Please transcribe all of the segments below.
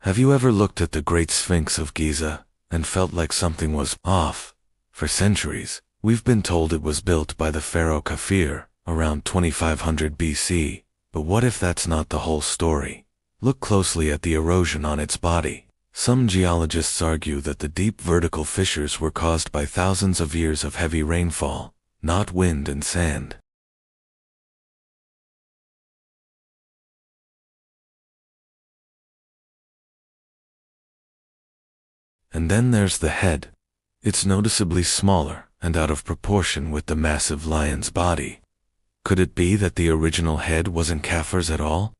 Have you ever looked at the Great Sphinx of Giza and felt like something was off? For centuries, we've been told it was built by the pharaoh Kafir around 2500 BC, but what if that's not the whole story? Look closely at the erosion on its body. Some geologists argue that the deep vertical fissures were caused by thousands of years of heavy rainfall, not wind and sand. And then there's the head. It's noticeably smaller and out of proportion with the massive lion's body. Could it be that the original head wasn't Kafir's at all?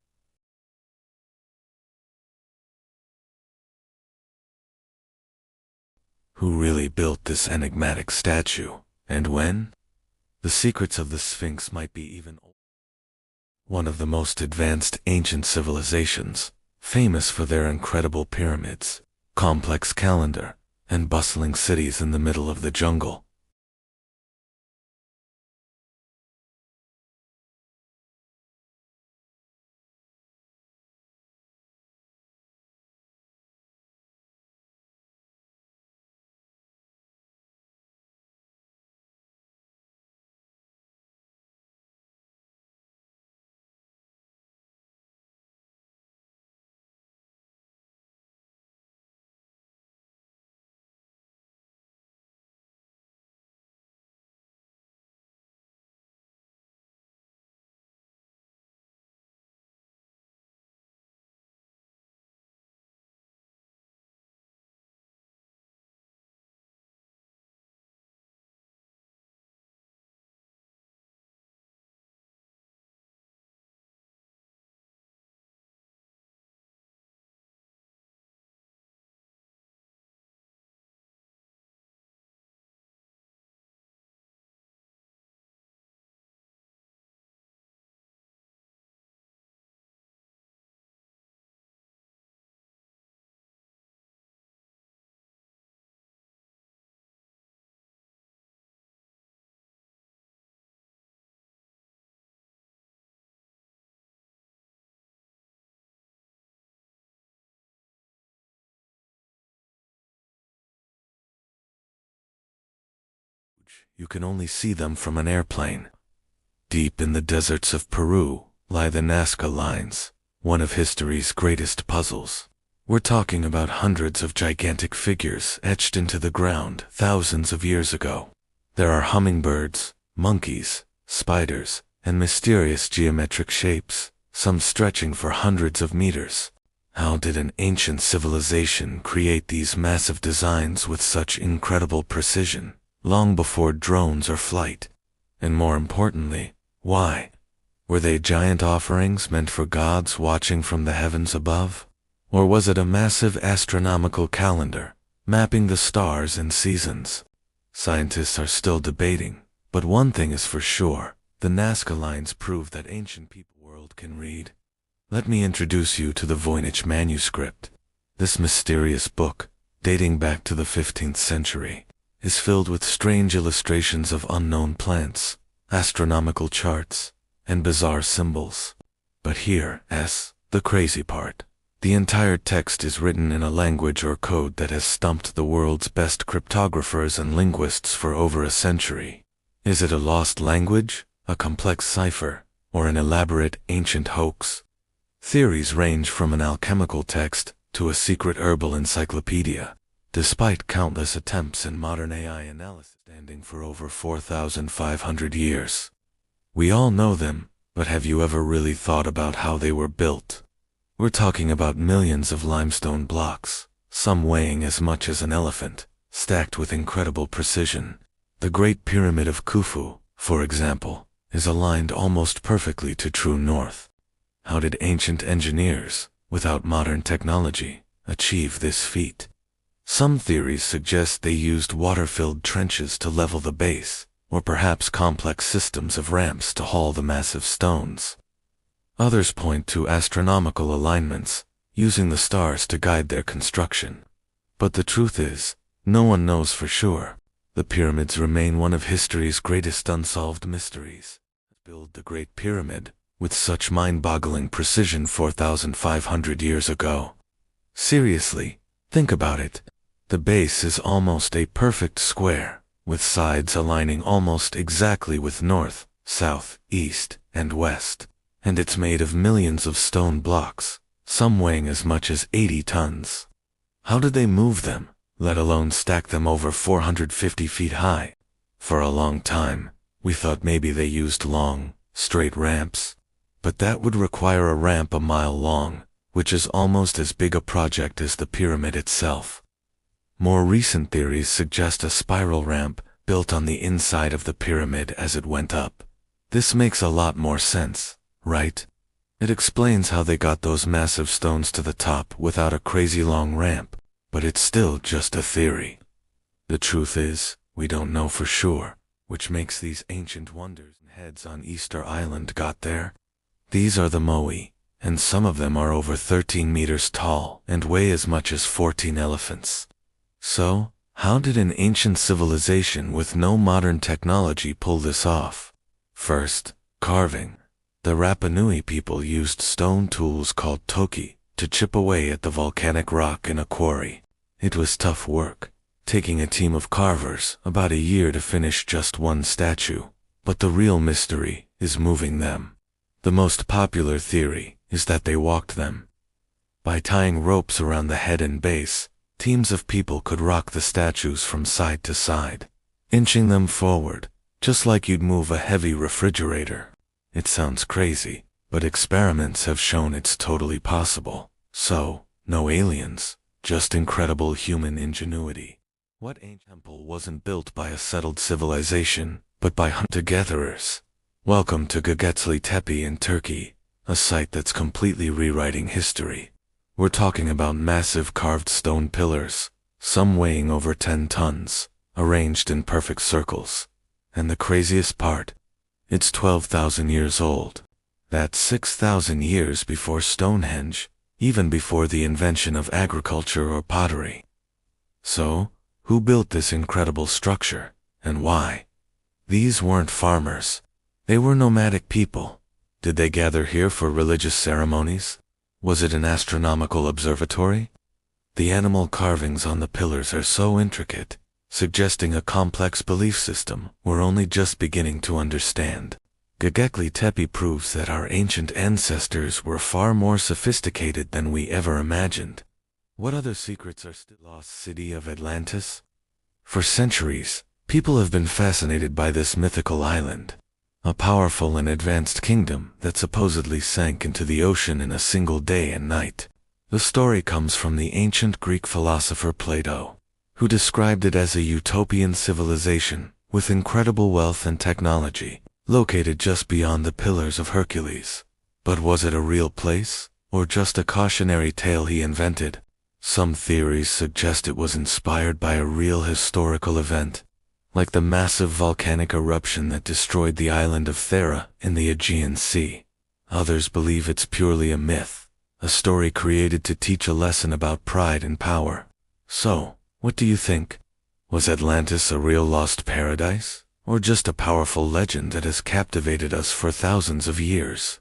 Who really built this enigmatic statue, and when? The secrets of the Sphinx might be even older. One of the most advanced ancient civilizations, famous for their incredible pyramids, complex calendar, and bustling cities in the middle of the jungle. You can only see them from an airplane. Deep in the deserts of Peru lie the Nazca lines, one of history's greatest puzzles. We're talking about hundreds of gigantic figures etched into the ground thousands of years ago. There are hummingbirds, monkeys, spiders, and mysterious geometric shapes, some stretching for hundreds of meters. How did an ancient civilization create these massive designs with such incredible precision, long before drones or flight? And more importantly, why? Were they giant offerings meant for gods watching from the heavens above? Or was it a massive astronomical calendar, mapping the stars and seasons? Scientists are still debating, but one thing is for sure, the Nazca lines prove that ancient people world can read. Let me introduce you to the voynich manuscript. This mysterious book, dating back to the 15th century, is filled with strange illustrations of unknown plants, astronomical charts, and bizarre symbols. But here's the crazy part. The entire text is written in a language or code that has stumped the world's best cryptographers and linguists for over a century. Is it a lost language, a complex cipher, or an elaborate ancient hoax? Theories range from an alchemical text to a secret herbal encyclopedia, despite countless attempts in modern AI analysis standing for over 4,500 years. We all know them, but have you ever really thought about how they were built? We're talking about millions of limestone blocks, some weighing as much as an elephant, stacked with incredible precision. The Great Pyramid of Khufu, for example, is aligned almost perfectly to true north. How did ancient engineers, without modern technology, achieve this feat? Some theories suggest they used water-filled trenches to level the base, or perhaps complex systems of ramps to haul the massive stones. Others point to astronomical alignments, using the stars to guide their construction. But the truth is, no one knows for sure. The pyramids remain one of history's greatest unsolved mysteries. Build the Great Pyramid with such mind-boggling precision 4,500 years ago. Seriously, think about it. The base is almost a perfect square, with sides aligning almost exactly with north, south, east, and west. And it's made of millions of stone blocks, some weighing as much as 80 tons. How did they move them, let alone stack them over 450 feet high? For a long time, we thought maybe they used long, straight ramps. But that would require a ramp a mile long, which is almost as big a project as the pyramid itself. More recent theories suggest a spiral ramp built on the inside of the pyramid as it went up. This makes a lot more sense, right? It explains how they got those massive stones to the top without a crazy long ramp, but it's still just a theory. The truth is, we don't know for sure, which makes these ancient wonders and heads on Easter Island got there. These are the moai, and some of them are over 13 meters tall and weigh as much as 14 elephants. So, how did an ancient civilization with no modern technology pull this off? First, carving. The Rapa Nui people used stone tools called toki to chip away at the volcanic rock in a quarry. It was tough work, taking a team of carvers about a year to finish just one statue. But the real mystery is moving them. The most popular theory is that they walked them. By tying ropes around the head and base, teams of people could rock the statues from side to side, inching them forward, just like you'd move a heavy refrigerator. It sounds crazy, but experiments have shown it's totally possible. So, no aliens, just incredible human ingenuity. What ancient temple wasn't built by a settled civilization, but by hunter-gatherers? Welcome to Gobekli Tepe in Turkey, a site that's completely rewriting history. We're talking about massive carved stone pillars, some weighing over 10 tons, arranged in perfect circles. And the craziest part? It's 12,000 years old. That's 6,000 years before Stonehenge, even before the invention of agriculture or pottery. So, who built this incredible structure, and why? These weren't farmers. They were nomadic people. Did they gather here for religious ceremonies? Was it an astronomical observatory? The animal carvings on the pillars are so intricate, suggesting a complex belief system we're only just beginning to understand. Gobekli Tepe proves that our ancient ancestors were far more sophisticated than we ever imagined. What other secrets are still lost? City of Atlantis? For centuries, people have been fascinated by this mythical island, a powerful and advanced kingdom that supposedly sank into the ocean in a single day and night. The story comes from the ancient Greek philosopher Plato, who described it as a utopian civilization with incredible wealth and technology, located just beyond the Pillars of Hercules. But was it a real place, or just a cautionary tale he invented? Some theories suggest it was inspired by a real historical event, like the massive volcanic eruption that destroyed the island of Thera in the Aegean Sea. Others believe it's purely a myth, a story created to teach a lesson about pride and power. So, what do you think? Was Atlantis a real lost paradise, or just a powerful legend that has captivated us for thousands of years?